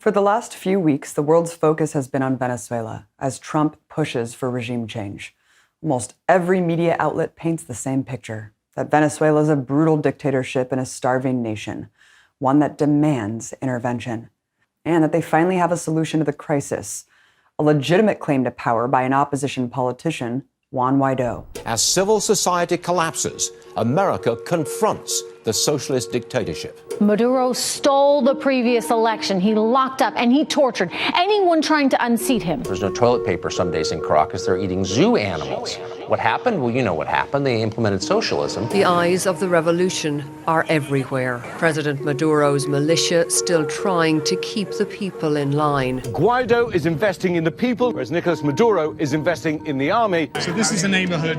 For the last few weeks, the world's focus has been on Venezuela as Trump pushes for regime change. Almost every media outlet paints the same picture, that Venezuela is a brutal dictatorship and a starving nation, one that demands intervention, and that they finally have a solution to the crisis, a legitimate claim to power by an opposition politician, Juan Guaido. As civil society collapses, America confronts the socialist dictatorship. Maduro stole the previous election. He locked up and he tortured anyone trying to unseat him. There's no toilet paper some days in Caracas. They're eating zoo animals. What happened? Well, you know what happened. They implemented socialism. The eyes of the revolution are everywhere. President Maduro's militia still trying to keep the people in line. Guaido is investing in the people, whereas Nicolas Maduro is investing in the army. So this is a neighborhood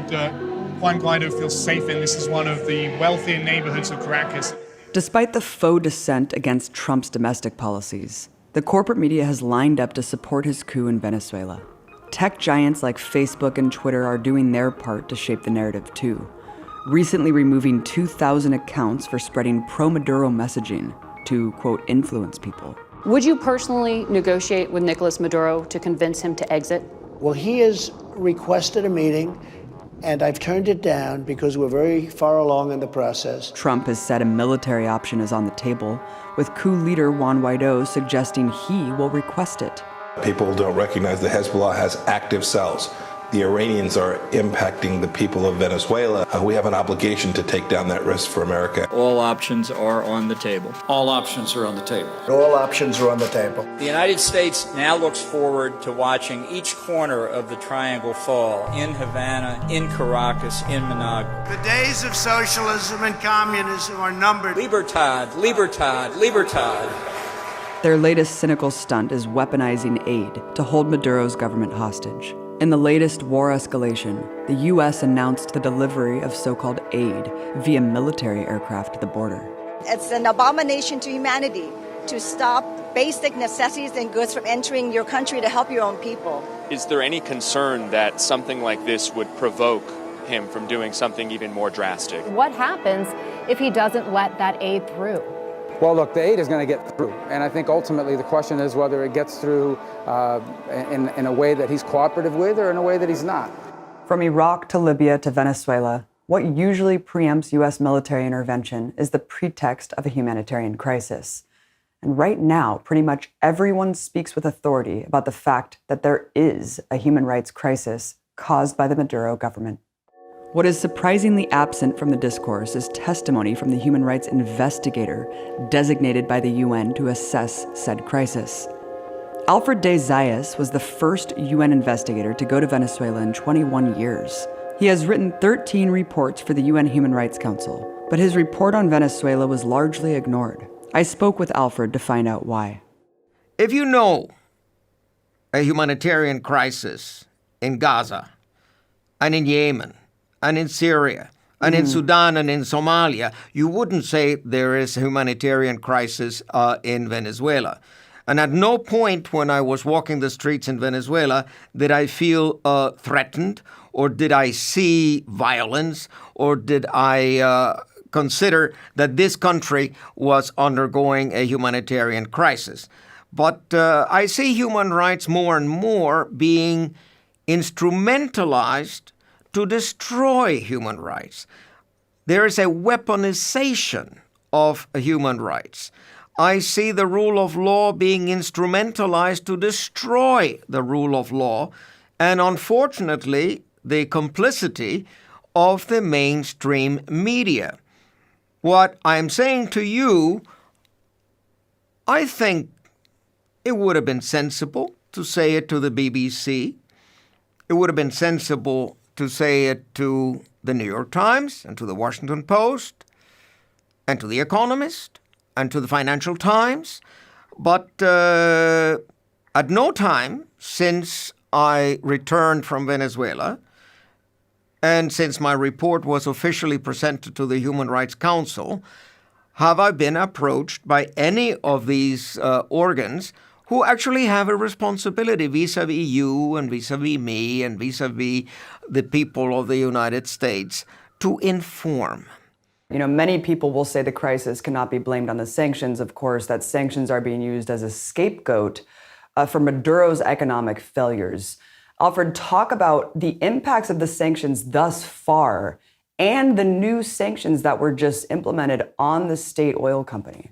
Juan Guaido feels safe in. This is one of the wealthier neighborhoods of Caracas. Despite the faux dissent against Trump's domestic policies, the corporate media has lined up to support his coup in Venezuela. Tech giants like Facebook and Twitter are doing their part to shape the narrative too, recently removing 2,000 accounts for spreading pro-Maduro messaging to, quote, influence people. Would you personally negotiate with Nicolas Maduro to convince him to exit? Well, he has requested a meeting, and I've turned it down because we're very far along in the process. Trump has said a military option is on the table, with coup leader Juan Guaido suggesting he will request it. People don't recognize that Hezbollah has active cells. The Iranians are impacting the people of Venezuela. We have an obligation to take down that risk for America. All options are on the table. All options are on the table. All options are on the table. The United States now looks forward to watching each corner of the triangle fall, in Havana, in Caracas, in Managua. The days of socialism and communism are numbered. Libertad, libertad, libertad. Their latest cynical stunt is weaponizing aid to hold Maduro's government hostage. In the latest war escalation, the U.S. announced the delivery of so-called aid via military aircraft to the border. It's an abomination to humanity to stop basic necessities and goods from entering your country to help your own people. Is there any concern that something like this would provoke him from doing something even more drastic? What happens if he doesn't let that aid through? Well, look, the aid is going to get through. And I think ultimately the question is whether it gets through in a way that he's cooperative with or in a way that he's not. From Iraq to Libya to Venezuela, what usually preempts U.S. military intervention is the pretext of a humanitarian crisis. And right now, pretty much everyone speaks with authority about the fact that there is a human rights crisis caused by the Maduro government. What is surprisingly absent from the discourse is testimony from the human rights investigator designated by the UN to assess said crisis. Alfred de Zayas was the first UN investigator to go to Venezuela in 21 years. He has written 13 reports for the UN Human Rights Council, but his report on Venezuela was largely ignored. I spoke with Alfred to find out why. If you know a humanitarian crisis in Gaza and in Yemen, and in Syria, and in Sudan, and in Somalia, you wouldn't say there is a humanitarian crisis in Venezuela. And at no point when I was walking the streets in Venezuela did I feel threatened, or did I see violence, or did I consider that this country was undergoing a humanitarian crisis. But I see human rights more and more being instrumentalized to destroy human rights. There is a weaponization of human rights. I see the rule of law being instrumentalized to destroy the rule of law, and unfortunately, the complicity of the mainstream media. What I'm saying to you, I think it would have been sensible to say it to the BBC. It would have been sensible to say it to the New York Times and to the Washington Post and to The Economist and to the Financial Times. But at no time since I returned from Venezuela and since my report was officially presented to the Human Rights Council have I been approached by any of these organs who actually have a responsibility vis-a-vis you and vis-a-vis me and vis-a-vis the people of the United States to inform. You know, many people will say the crisis cannot be blamed on the sanctions, of course, that sanctions are being used as a scapegoat for Maduro's economic failures. Alfred, talk about the impacts of the sanctions thus far and the new sanctions that were just implemented on the state oil company.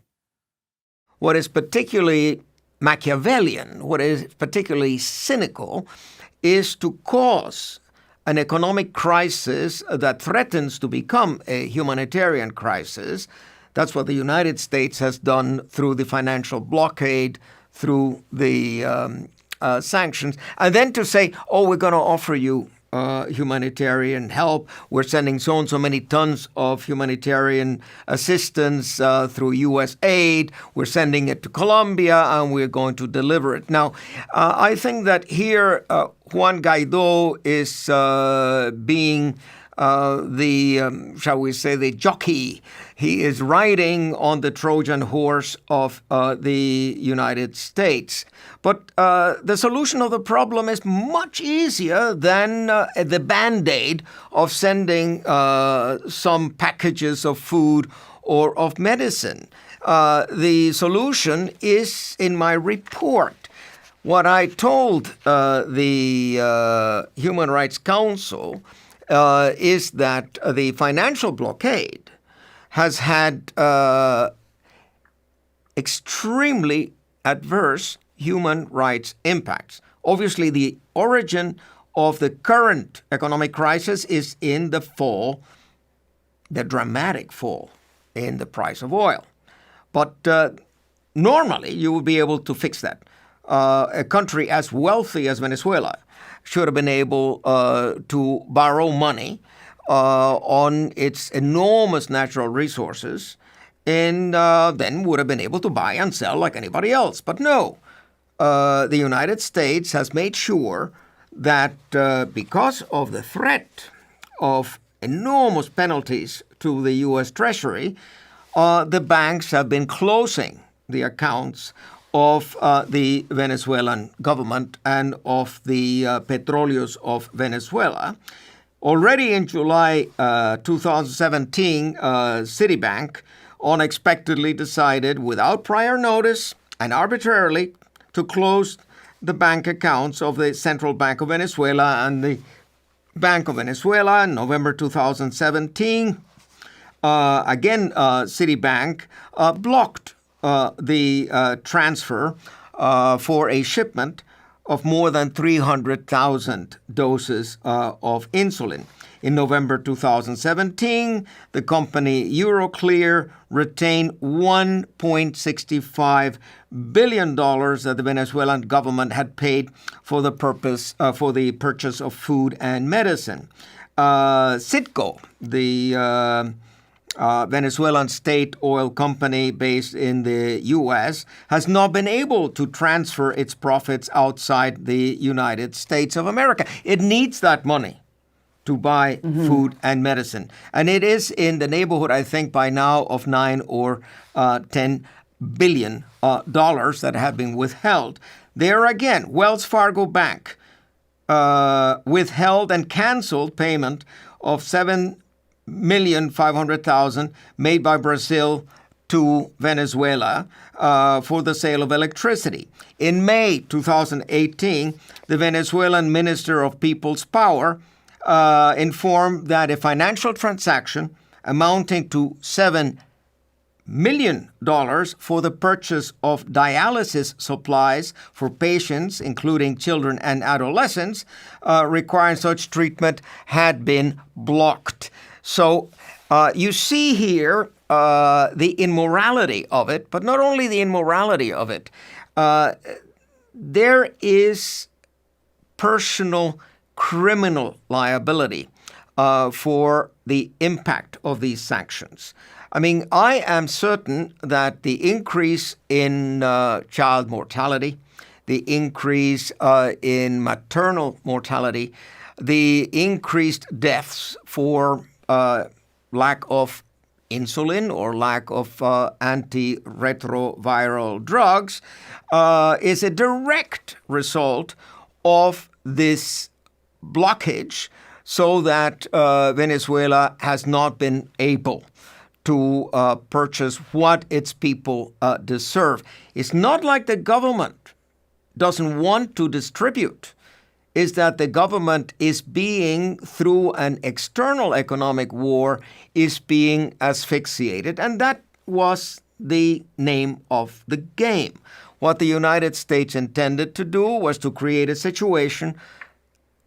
What is particularly Machiavellian, what is particularly cynical, is to cause an economic crisis that threatens to become a humanitarian crisis. That's what the United States has done through the financial blockade, through the sanctions, and then to say, oh, we're going to offer you humanitarian help. We're sending so and so many tons of humanitarian assistance through U.S. aid. We're sending it to Colombia, and we're going to deliver it. Now, I think that here Juan Guaidó is being shall we say, the jockey. He is riding on the Trojan horse of the United States. But the solution of the problem is much easier than the Band-Aid of sending some packages of food or of medicine. The solution is in my report. What I told the Human Rights Council is that the financial blockade has had extremely adverse human rights impacts. Obviously, the origin of the current economic crisis is in the fall, the dramatic fall in the price of oil. But normally, you would be able to fix that. A country as wealthy as Venezuela should have been able to borrow money on its enormous natural resources and then would have been able to buy and sell like anybody else. But no, the United States has made sure that because of the threat of enormous penalties to the U.S. Treasury, the banks have been closing the accounts of the Venezuelan government and of the Petróleos of Venezuela. Already in July 2017, Citibank unexpectedly decided, without prior notice and arbitrarily, to close the bank accounts of the Central Bank of Venezuela and the Bank of Venezuela in November 2017. Citibank blocked the transfer for a shipment of more than 300,000 doses of insulin. In November 2017, the company Euroclear retained $1.65 billion that the Venezuelan government had paid for the purchase of food and medicine. Citgo, the Venezuelan state oil company based in the U.S., has not been able to transfer its profits outside the United States of America. It needs that money to buy food and medicine. And it is in the neighborhood, I think, by now of $9 or $10 billion that have been withheld. There again, Wells Fargo Bank withheld and canceled payment of $7,500,000 made by Brazil to Venezuela for the sale of electricity. In May 2018, the Venezuelan Minister of People's Power informed that a financial transaction amounting to $7 million for the purchase of dialysis supplies for patients, including children and adolescents, requiring such treatment had been blocked. So you see here the immorality of it, but not only the immorality of it, there is personal criminal liability for the impact of these sanctions. I mean, I am certain that the increase in child mortality, the increase in maternal mortality, the increased deaths for lack of insulin or lack of antiretroviral drugs is a direct result of this blockage, so that Venezuela has not been able to purchase what its people deserve. It's not like the government doesn't want to distribute. Is that the government is being, through an external economic war, is being asphyxiated. And that was the name of the game. What the United States intended to do was to create a situation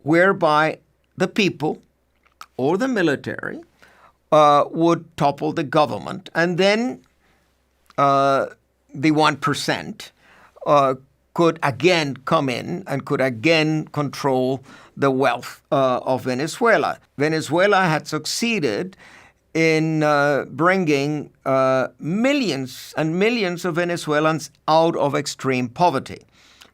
whereby the people or the military would topple the government, and then the 1% could again come in and could again control the wealth of Venezuela. Venezuela had succeeded in bringing millions and millions of Venezuelans out of extreme poverty.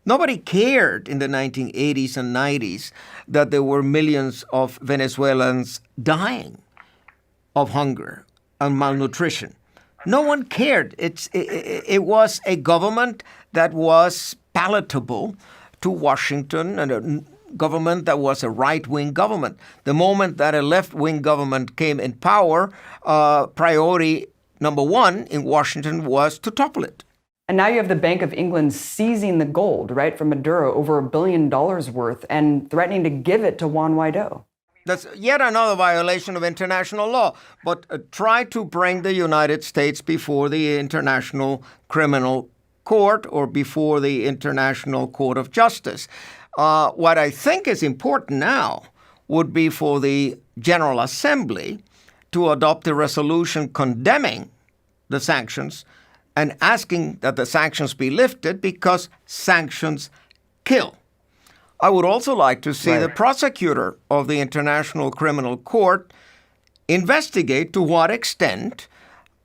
Nobody cared in the 1980s and 90s that there were millions of Venezuelans dying of hunger and malnutrition. No one cared. It was a government that was palatable to Washington, and a government that was a right-wing government. The moment that a left-wing government came in power, priority number one in Washington was to topple it. And now you have the Bank of England seizing the gold, right, from Maduro, over $1 billion worth, and threatening to give it to Juan Guaido. That's yet another violation of international law. But try to bring the United States before the International Criminal Court or before the International Court of Justice. What I think is important now would be for the General Assembly to adopt a resolution condemning the sanctions and asking that the sanctions be lifted, because sanctions kill. I would also like to see the prosecutor of the International Criminal Court investigate to what extent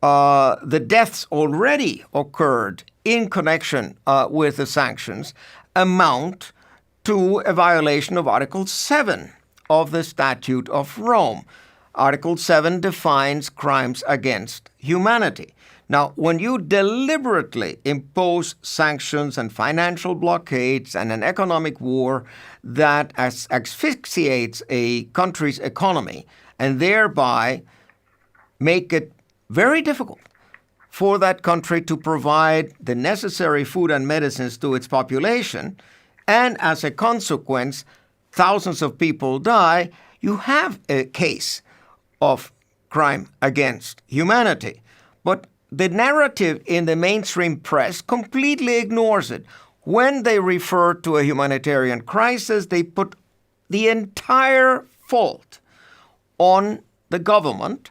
the deaths already occurred in connection with the sanctions amount to a violation of Article 7 of the Statute of Rome. Article 7 defines crimes against humanity. Now, when you deliberately impose sanctions and financial blockades and an economic war that asphyxiates a country's economy and thereby make it very difficult for that country to provide the necessary food and medicines to its population, and as a consequence, thousands of people die, you have a case of crime against humanity. But the narrative in the mainstream press completely ignores it. When they refer to a humanitarian crisis, they put the entire fault on the government,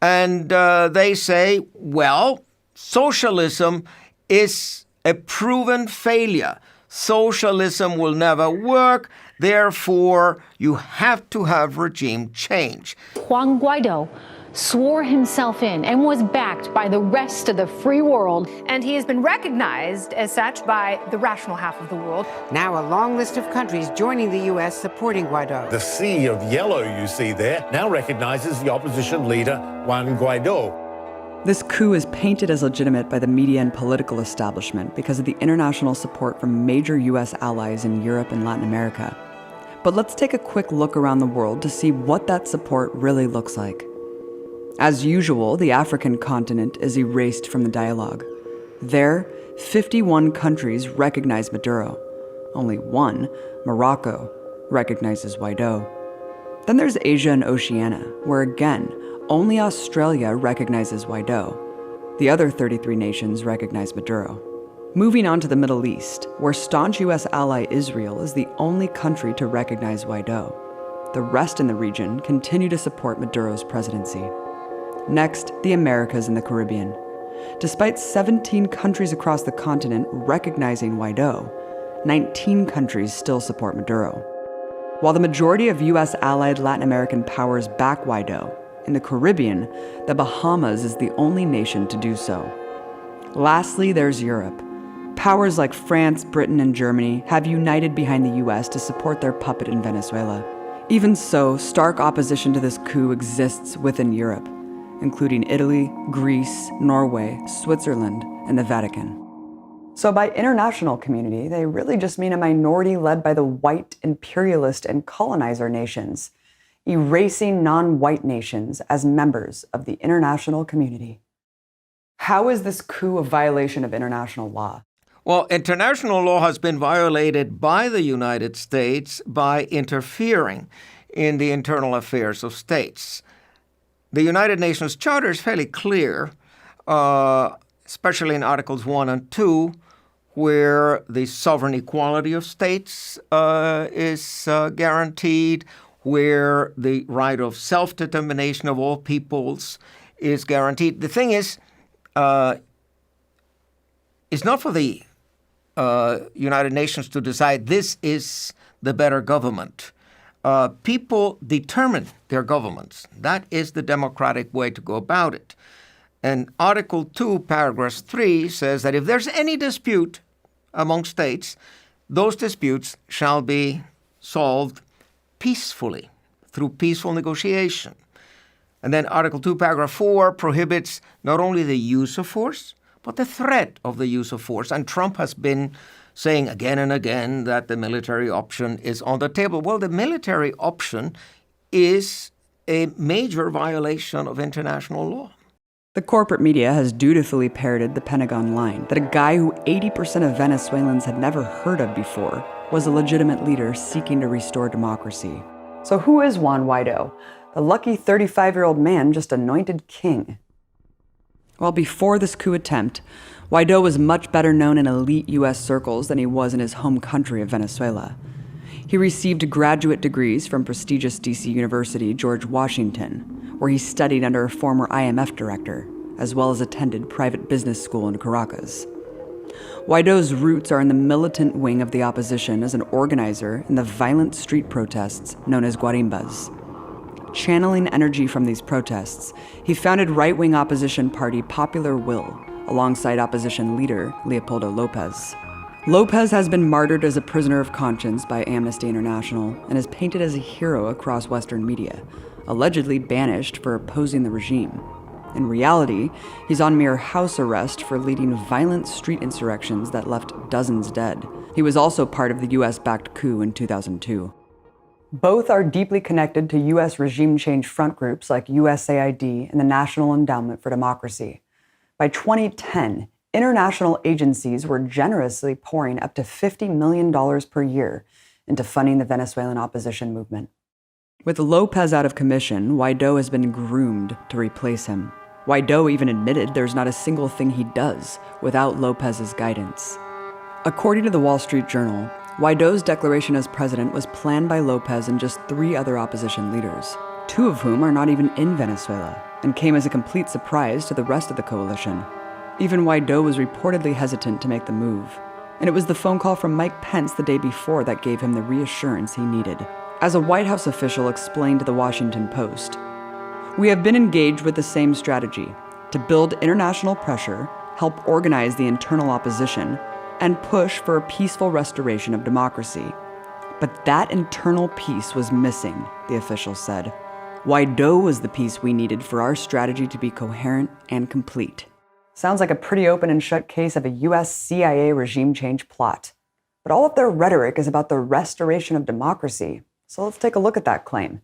and they say, well, socialism is a proven failure. Socialism will never work. Therefore, you have to have regime change. Juan Guaido swore himself in and was backed by the rest of the free world. And he has been recognized as such by the rational half of the world. Now a long list of countries joining the U.S. supporting Guaido. The sea of yellow you see there now recognizes the opposition leader, Juan Guaido. This coup is painted as legitimate by the media and political establishment because of the international support from major U.S. allies in Europe and Latin America. But let's take a quick look around the world to see what that support really looks like. As usual, the African continent is erased from the dialogue. There, 51 countries recognize Maduro. Only one, Morocco, recognizes Guaido. Then there's Asia and Oceania, where again, only Australia recognizes Guaido. The other 33 nations recognize Maduro. Moving on to the Middle East, where staunch U.S. ally Israel is the only country to recognize Guaido. The rest in the region continue to support Maduro's presidency. Next, the Americas and the Caribbean. Despite 17 countries across the continent recognizing Guaido, 19 countries still support Maduro. While the majority of U.S. allied Latin American powers back Guaido, in the Caribbean, the Bahamas is the only nation to do so. Lastly, there's Europe. Powers like France, Britain, and Germany have united behind the U.S. to support their puppet in Venezuela. Even so, stark opposition to this coup exists within Europe, including Italy, Greece, Norway, Switzerland, and the Vatican. So by international community, they really just mean a minority led by the white, imperialist, and colonizer nations. erasing non-white nations as members of the international community. How is this coup a violation of international law? Well, international law has been violated by the United States by interfering in the internal affairs of states. The United Nations Charter is fairly clear, especially in Articles 1 and 2, where the sovereign equality of states is guaranteed, where the right of self-determination of all peoples is guaranteed. The thing is, it's not for the United Nations to decide this is the better government. People determine their governments. That is the democratic way to go about it. And Article 2, Paragraph 3 says that if there's any dispute among states, those disputes shall be solved peacefully through peaceful negotiation. And then Article 2, Paragraph 4 prohibits not only the use of force, but the threat of the use of force. And Trump has been saying again and again that the military option is on the table. Well, the military option is a major violation of international law. The corporate media has dutifully parroted the Pentagon line that a guy who 80% of Venezuelans had never heard of before was a legitimate leader seeking to restore democracy. So who is Juan Guaido, the lucky 35-year-old man just anointed king? Well, before this coup attempt, Guaido was much better known in elite U.S. circles than he was in his home country of Venezuela. He received graduate degrees from prestigious D.C. University, George Washington, where he studied under a former IMF director, as well as attended private business school in Caracas. Guaido's roots are in the militant wing of the opposition as an organizer in the violent street protests known as guarimbas. Channeling energy from these protests, he founded right-wing opposition party Popular Will, alongside opposition leader Leopoldo Lopez. Lopez has been martyred as a prisoner of conscience by Amnesty International and is painted as a hero across Western media, allegedly banished for opposing the regime. In reality, he's on mere house arrest for leading violent street insurrections that left dozens dead. He was also part of the US-backed coup in 2002. Both are deeply connected to US regime change front groups like USAID and the National Endowment for Democracy. By 2010, international agencies were generously pouring up to $50 million per year into funding the Venezuelan opposition movement. With Lopez out of commission, Guaido has been groomed to replace him. Guaido even admitted there's not a single thing he does without Lopez's guidance. According to the Wall Street Journal, Guaido's declaration as president was planned by Lopez and just 3 other opposition leaders, 2 of whom are not even in Venezuela, and came as a complete surprise to the rest of the coalition. Even Guaido was reportedly hesitant to make the move, and it was the phone call from Mike Pence the day before that gave him the reassurance he needed. As a White House official explained to the Washington Post, "We have been engaged with the same strategy, to build international pressure, help organize the internal opposition, and push for a peaceful restoration of democracy. But that internal piece was missing," the official said. "Guaido was the piece we needed for our strategy to be coherent and complete." Sounds like a pretty open and shut case of a US CIA regime change plot. But all of their rhetoric is about the restoration of democracy. So let's take a look at that claim.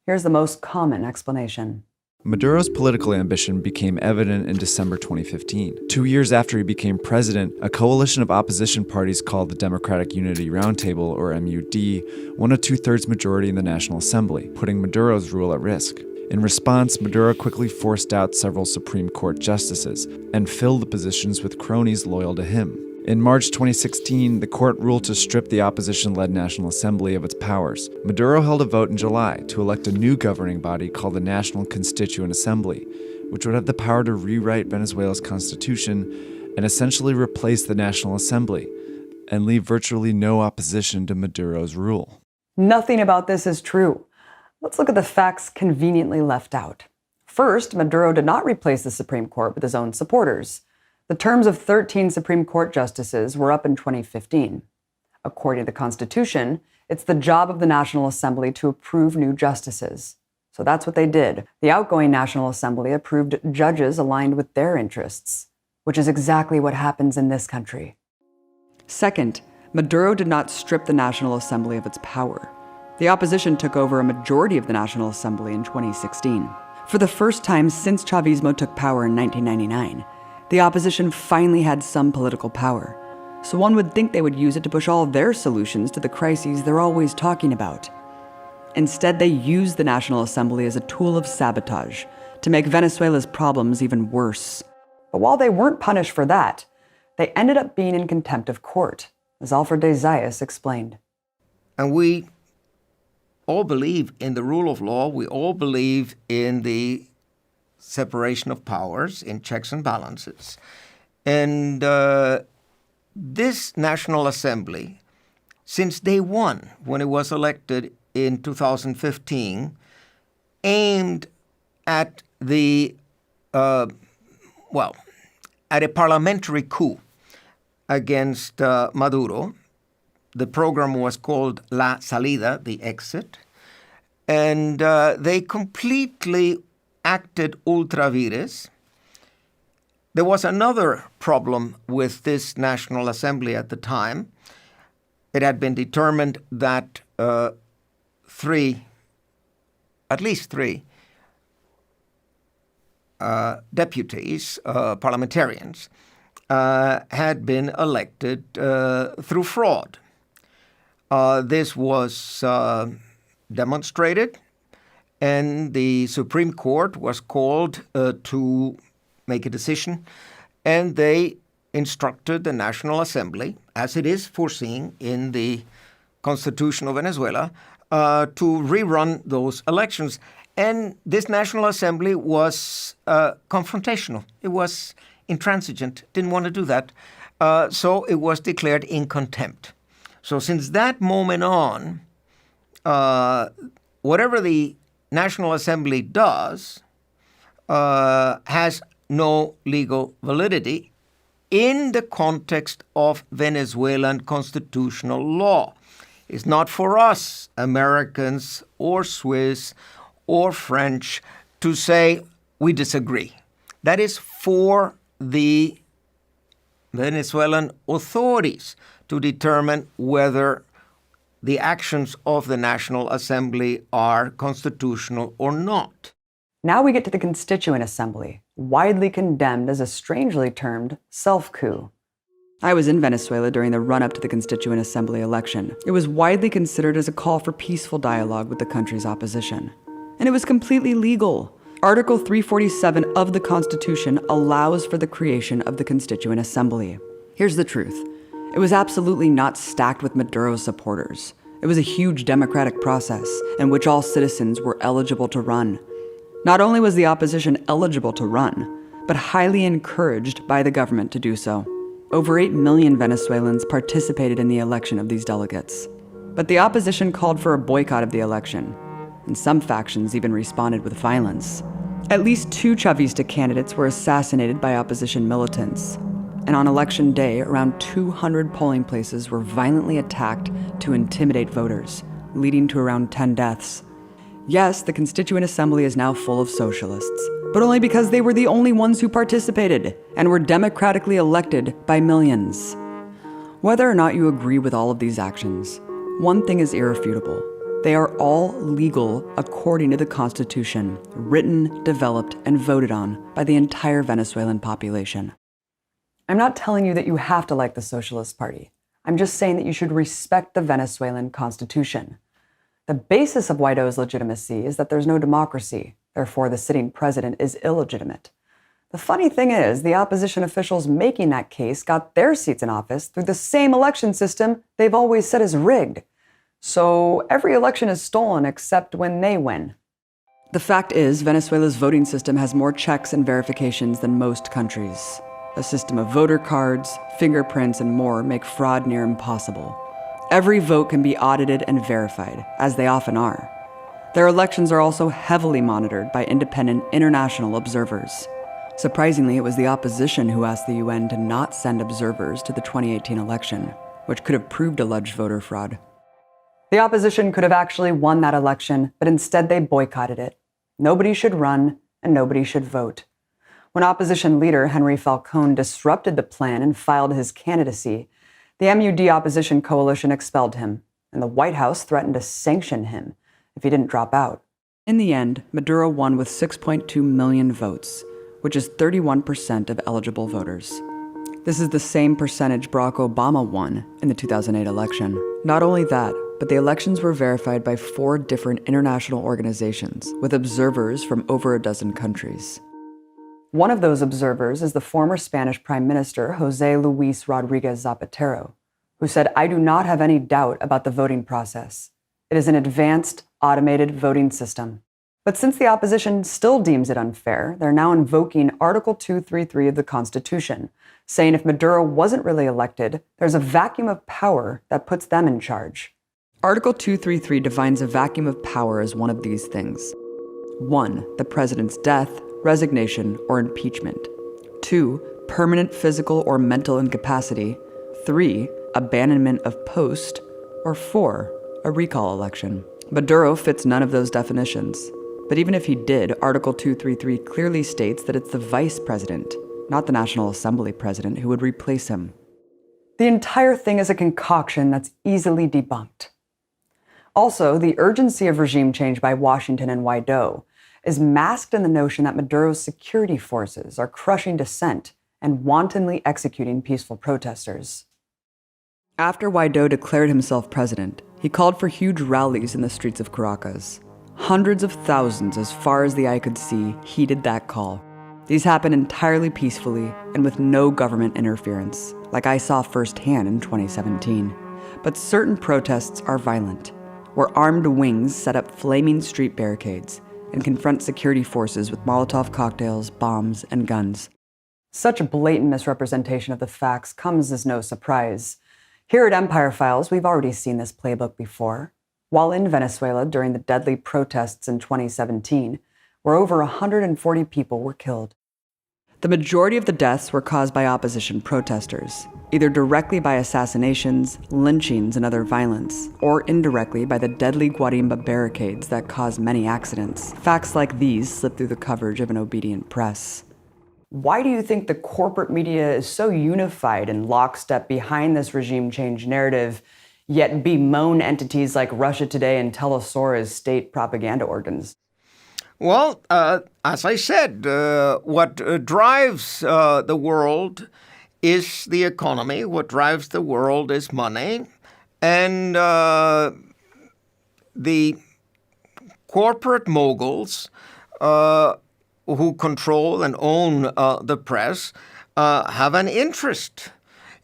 Here's the most common explanation. Maduro's political ambition became evident in December 2015. 2 years after he became president, a coalition of opposition parties called the Democratic Unity Roundtable, or MUD, won a 2/3 majority in the National Assembly, putting Maduro's rule at risk. In response, Maduro quickly forced out several Supreme Court justices and filled the positions with cronies loyal to him. In March 2016, the court ruled to strip the opposition-led National Assembly of its powers. Maduro held a vote in July to elect a new governing body called the National Constituent Assembly, which would have the power to rewrite Venezuela's constitution and essentially replace the National Assembly and leave virtually no opposition to Maduro's rule. Nothing about this is true. Let's look at the facts conveniently left out. First, Maduro did not replace the Supreme Court with his own supporters. The terms of 13 Supreme Court justices were up in 2015. According to the Constitution, it's the job of the National Assembly to approve new justices. So that's what they did. The outgoing National Assembly approved judges aligned with their interests, which is exactly what happens in this country. Second, Maduro did not strip the National Assembly of its power. The opposition took over a majority of the National Assembly in 2016. For the first time since Chavismo took power in 1999, the opposition finally had some political power. So one would think they would use it to push all their solutions to the crises they're always talking about. Instead, they used the National Assembly as a tool of sabotage to make Venezuela's problems even worse. But while they weren't punished for that, they ended up being in contempt of court, as Alfred de Zayas explained. And we all believe in the rule of law. We all believe in the separation of powers, in checks and balances. And this National Assembly, since day one, when it was elected in 2015, aimed at at a parliamentary coup against Maduro. The program was called La Salida, the exit, and they completely acted ultra vires. There was another problem with this National Assembly at the time. It had been determined that at least three deputies, parliamentarians, had been elected through fraud. This was demonstrated, and the Supreme Court was called to make a decision, and they instructed the National Assembly, as it is foreseen in the Constitution of Venezuela, to rerun those elections. And this National Assembly was confrontational. It was intransigent, didn't want to do that. So it was declared in contempt. So since that moment on, whatever the National Assembly does has no legal validity in the context of Venezuelan constitutional law. It's not for us, Americans or Swiss or French, to say we disagree. That is for the Venezuelan authorities to determine whether the actions of the National Assembly are constitutional or not. Now we get to the Constituent Assembly, widely condemned as a strangely termed self-coup. I was in Venezuela during the run-up to the Constituent Assembly election. It was widely considered as a call for peaceful dialogue with the country's opposition. And it was completely legal. Article 347 of the Constitution allows for the creation of the Constituent Assembly. Here's the truth. It was absolutely not stacked with Maduro supporters. It was a huge democratic process in which all citizens were eligible to run. Not only was the opposition eligible to run, but highly encouraged by the government to do so. Over 8 million Venezuelans participated in the election of these delegates. But the opposition called for a boycott of the election, and some factions even responded with violence. At least 2 Chavista candidates were assassinated by opposition militants. And on election day, around 200 polling places were violently attacked to intimidate voters, leading to around 10 deaths. Yes, the Constituent Assembly is now full of socialists, but only because they were the only ones who participated and were democratically elected by millions. Whether or not you agree with all of these actions, one thing is irrefutable. They are all legal according to the Constitution, written, developed, and voted on by the entire Venezuelan population. I'm not telling you that you have to like the Socialist Party. I'm just saying that you should respect the Venezuelan Constitution. The basis of Guaido's legitimacy is that there's no democracy. Therefore, the sitting president is illegitimate. The funny thing is, the opposition officials making that case got their seats in office through the same election system they've always said is rigged. So every election is stolen except when they win. The fact is, Venezuela's voting system has more checks and verifications than most countries. A system of voter cards, fingerprints, and more make fraud near impossible. Every vote can be audited and verified, as they often are. Their elections are also heavily monitored by independent international observers. Surprisingly, it was the opposition who asked the UN to not send observers to the 2018 election, which could have proved alleged voter fraud. The opposition could have actually won that election, but instead they boycotted it. Nobody should run, and nobody should vote. When opposition leader Henry Falcone disrupted the plan and filed his candidacy, the MUD opposition coalition expelled him, and the White House threatened to sanction him if he didn't drop out. In the end, Maduro won with 6.2 million votes, which is 31% of eligible voters. This is the same percentage Barack Obama won in the 2008 election. Not only that, but the elections were verified by 4 different international organizations with observers from over a dozen countries. One of those observers is the former Spanish Prime Minister, José Luis Rodríguez Zapatero, who said, "I do not have any doubt about the voting process. It is an advanced, automated voting system." But since the opposition still deems it unfair, they're now invoking Article 233 of the Constitution, saying if Maduro wasn't really elected, there's a vacuum of power that puts them in charge. Article 233 defines a vacuum of power as one of these things. 1. The president's death, resignation, or impeachment. 2. Permanent physical or mental incapacity. 3. Abandonment of post. Or 4. A recall election. Maduro fits none of those definitions. But even if he did, Article 233 clearly states that it's the vice president, not the National Assembly president, who would replace him. The entire thing is a concoction that's easily debunked. Also, the urgency of regime change by Washington and Guaido is masked in the notion that Maduro's security forces are crushing dissent and wantonly executing peaceful protesters. After Guaido declared himself president, he called for huge rallies in the streets of Caracas. Hundreds of thousands, as far as the eye could see, heeded that call. These happened entirely peacefully and with no government interference, like I saw firsthand in 2017. But certain protests are violent, where armed wings set up flaming street barricades and confront security forces with Molotov cocktails, bombs, and guns. Such a blatant misrepresentation of the facts comes as no surprise. Here at Empire Files, we've already seen this playbook before. While in Venezuela during the deadly protests in 2017, where over 140 people were killed. The majority of the deaths were caused by opposition protesters, either directly by assassinations, lynchings, and other violence, or indirectly by the deadly Guarimba barricades that caused many accidents. Facts like these slip through the coverage of an obedient press. Why do you think the corporate media is so unified and lockstep behind this regime change narrative, yet bemoan entities like Russia Today and Telesur as state propaganda organs? Well, as I said, what drives the world is the economy. What drives the world is money. And the corporate moguls who control and own the press have an interest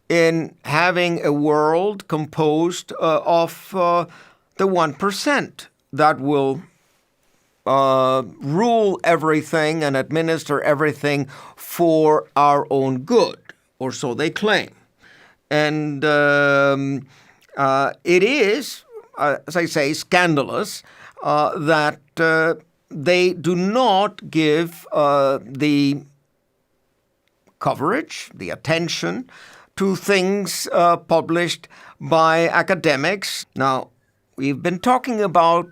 in having a world composed of the 1% that will rule everything and administer everything for our own good, or so they claim. And it is, as I say, scandalous that they do not give the coverage, the attention to things published by academics. Now, we've been talking about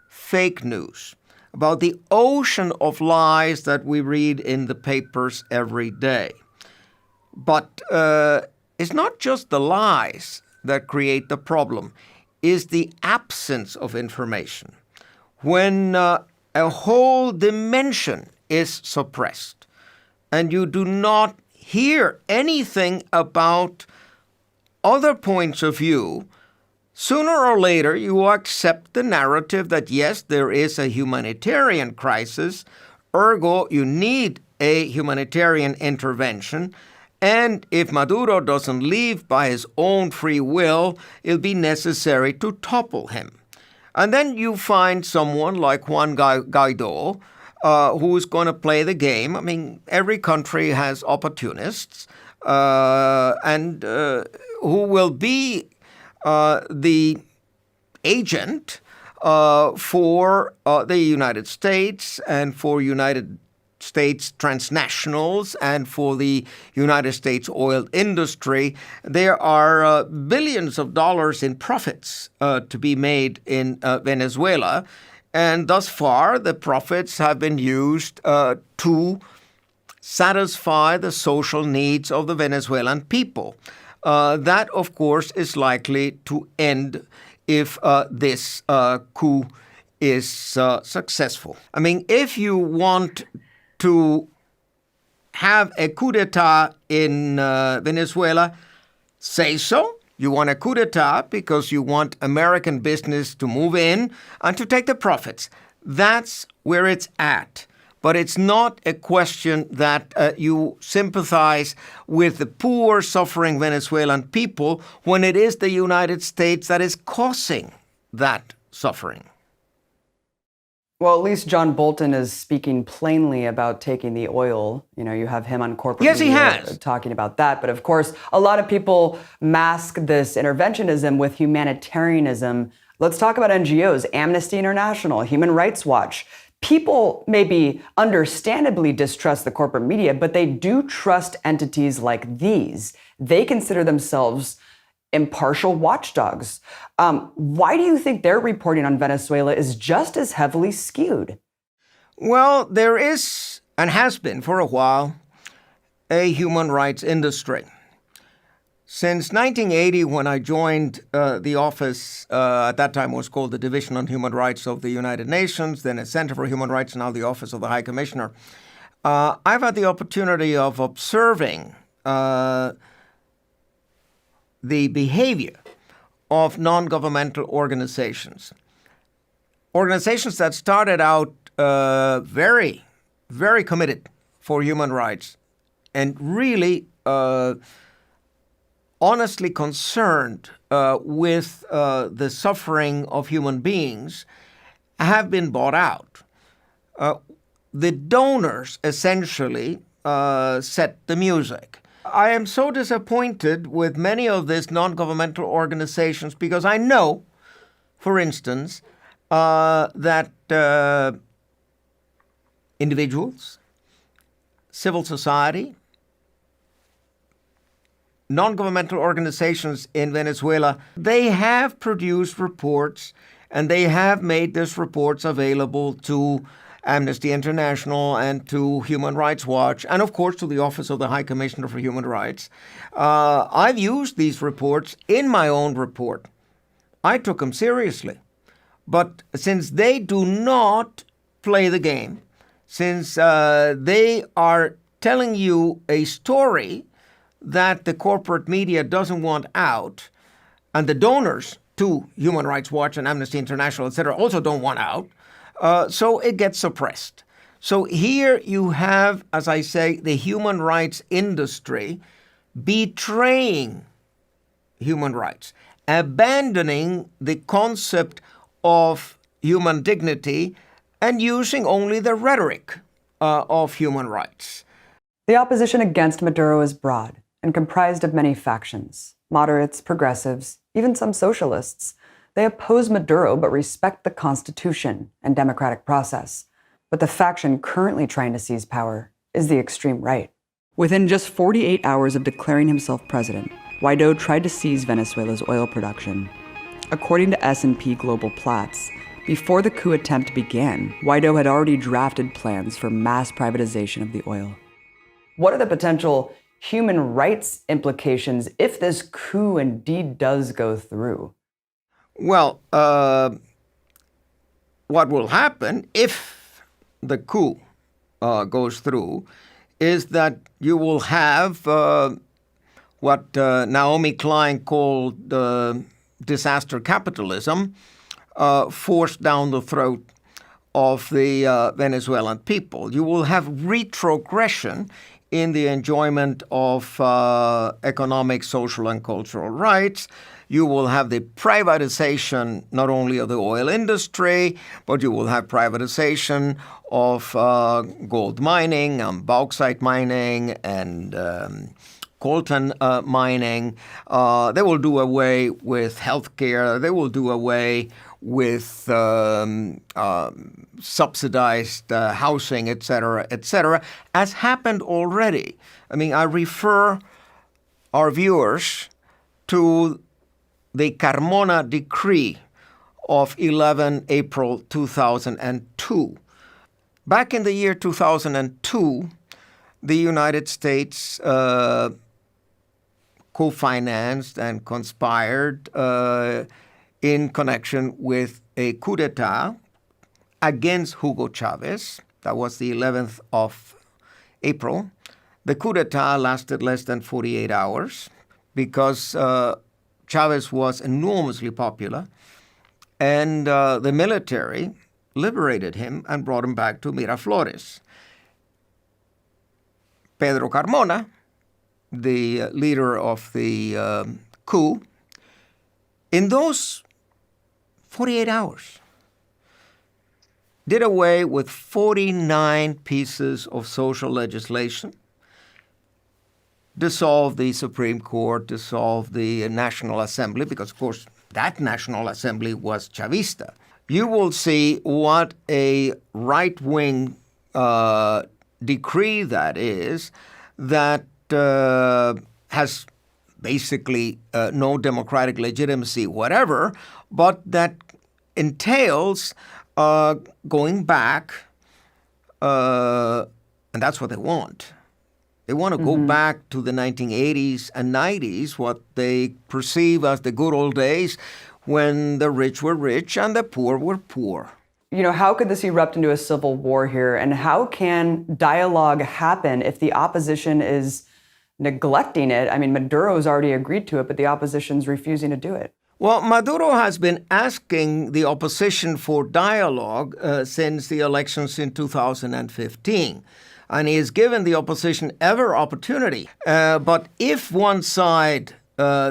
fake news, about the ocean of lies that we read in the papers every day. But it's not just the lies that create the problem, it's the absence of information. When a whole dimension is suppressed and you do not hear anything about other points of view, sooner or later you accept the narrative that yes, there is a humanitarian crisis, ergo you need a humanitarian intervention, and if Maduro doesn't leave by his own free will, it'll be necessary to topple him. And then you find someone like Juan Guaido, who is going to play the game. I mean, every country has opportunists, and who will be the agent for the United States and for United States transnationals and for the United States oil industry. There are billions of dollars in profits to be made in Venezuela. And thus far, the profits have been used to satisfy the social needs of the Venezuelan people. That, of course, is likely to end if this coup is successful. I mean, if you want to have a coup d'etat in Venezuela, say so. You want a coup d'etat because you want American business to move in and to take the profits. That's where it's at. But it's not a question that you sympathize with the poor, suffering Venezuelan people when it is the United States that is causing that suffering. Well, at least John Bolton is speaking plainly about taking the oil. You know, you have him on corporate Yes, he media has. talking about that. But of course, a lot of people mask this interventionism with humanitarianism. Let's talk about NGOs, Amnesty International, Human Rights Watch. People maybe understandably distrust the corporate media, but they do trust entities like these. They consider themselves impartial watchdogs. Why do you think their reporting on Venezuela is just as heavily skewed? Well, there is, and has been for a while, a human rights industry. Since 1980, when I joined the office, at that time was called the Division on Human Rights of the United Nations, then a Center for Human Rights, now the Office of the High Commissioner, I've had the opportunity of observing the behavior of non-governmental organizations. Organizations that started out very, very committed for human rights and really honestly concerned with the suffering of human beings have been bought out. The donors essentially set the music. I am so disappointed with many of these non-governmental organizations because I know, for instance, that individuals, civil society, non-governmental organizations in Venezuela, they have produced reports and they have made these reports available to Amnesty International and to Human Rights Watch, and of course to the Office of the High Commissioner for Human Rights. I've used these reports in my own report. I took them seriously. But since they do not play the game, since they are telling you a story that the corporate media doesn't want out, and the donors to Human Rights Watch and Amnesty International, etc., also don't want out, so it gets suppressed. So here you have, as I say, the human rights industry betraying human rights, abandoning the concept of human dignity and using only the rhetoric of human rights. The opposition against Maduro is broad and comprised of many factions, moderates, progressives, even some socialists. They oppose Maduro but respect the Constitution and democratic process. But the faction currently trying to seize power is the extreme right. Within just 48 hours of declaring himself president, Guaido tried to seize Venezuela's oil production. According to S&P Global Platts, before the coup attempt began, Guaido had already drafted plans for mass privatization of the oil. What are the potential human rights implications if this coup indeed does go through? Well, what will happen if the coup goes through is that you will have what Naomi Klein called disaster capitalism forced down the throat of the Venezuelan people. You will have retrogression in the enjoyment of economic, social, and cultural rights. You will have the privatization not only of the oil industry, but you will have privatization of gold mining and bauxite mining and coltan mining. They will do away with healthcare. They will do away with subsidized housing, et cetera, as happened already. I mean, I refer our viewers to the Carmona Decree of 11 April 2002. Back in the year 2002, the United States co-financed and conspired in connection with a coup d'etat against Hugo Chavez. That was the 11th of April. The coup d'etat lasted less than 48 hours because Chavez was enormously popular, and the military liberated him and brought him back to Miraflores. Pedro Carmona, the leader of the coup, in those 48 hours, did away with 49 pieces of social legislation, dissolved the Supreme Court, dissolved the National Assembly, because, of course, that National Assembly was Chavista. You will see what a right-wing decree that is, that has basically no democratic legitimacy, whatever, but that entails going back, and that's what they want. They want to go back to the 1980s and 90s, what they perceive as the good old days when the rich were rich and the poor were poor. You know, how could this erupt into a civil war here? And how can dialogue happen if the opposition is neglecting it? I mean, Maduro's already agreed to it, but the opposition's refusing to do it. Well, Maduro has been asking the opposition for dialogue since the elections in 2015. And he has given the opposition every opportunity. But if one side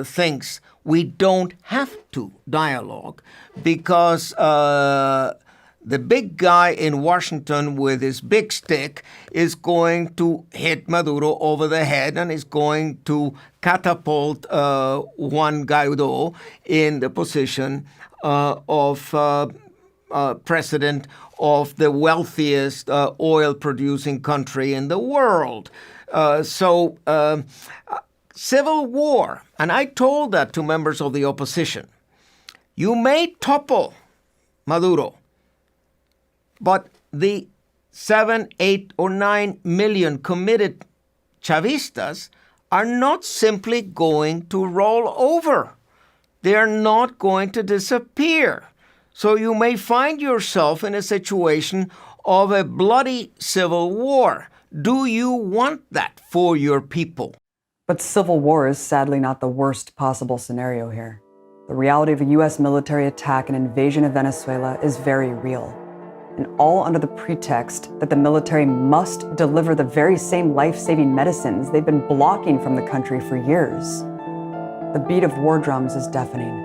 thinks we don't have to dialogue because the big guy in Washington with his big stick is going to hit Maduro over the head and is going to catapult Juan Guaido in the position of president of the wealthiest oil-producing country in the world. So civil war, and I told that to members of the opposition. You may topple Maduro, but the 7, 8, or 9 million committed Chavistas are not simply going to roll over. They are not going to disappear. So you may find yourself in a situation of a bloody civil war. Do you want that for your people? But civil war is sadly not the worst possible scenario here. The reality of a U.S. military attack and invasion of Venezuela is very real, and all under the pretext that the military must deliver the very same life-saving medicines they've been blocking from the country for years. The beat of war drums is deafening.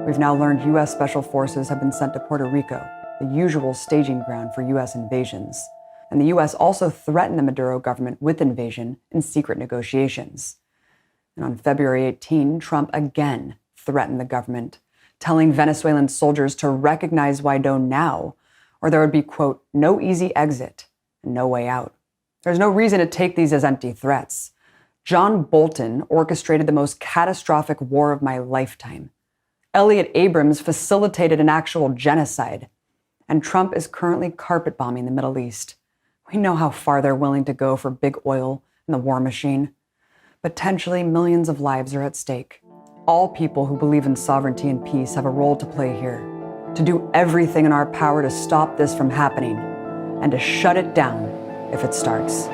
We've now learned U.S. Special Forces have been sent to Puerto Rico, the usual staging ground for U.S. invasions. And the U.S. also threatened the Maduro government with invasion in secret negotiations. And on February 18, Trump again threatened the government, telling Venezuelan soldiers to recognize Guaido now, or there would be, quote, no easy exit and no way out. There's no reason to take these as empty threats. John Bolton orchestrated the most catastrophic war of my lifetime. Elliot Abrams facilitated an actual genocide. And Trump is currently carpet bombing the Middle East. We know how far they're willing to go for big oil and the war machine. Potentially millions of lives are at stake. All people who believe in sovereignty and peace have a role to play here, to do everything in our power to stop this from happening and to shut it down if it starts.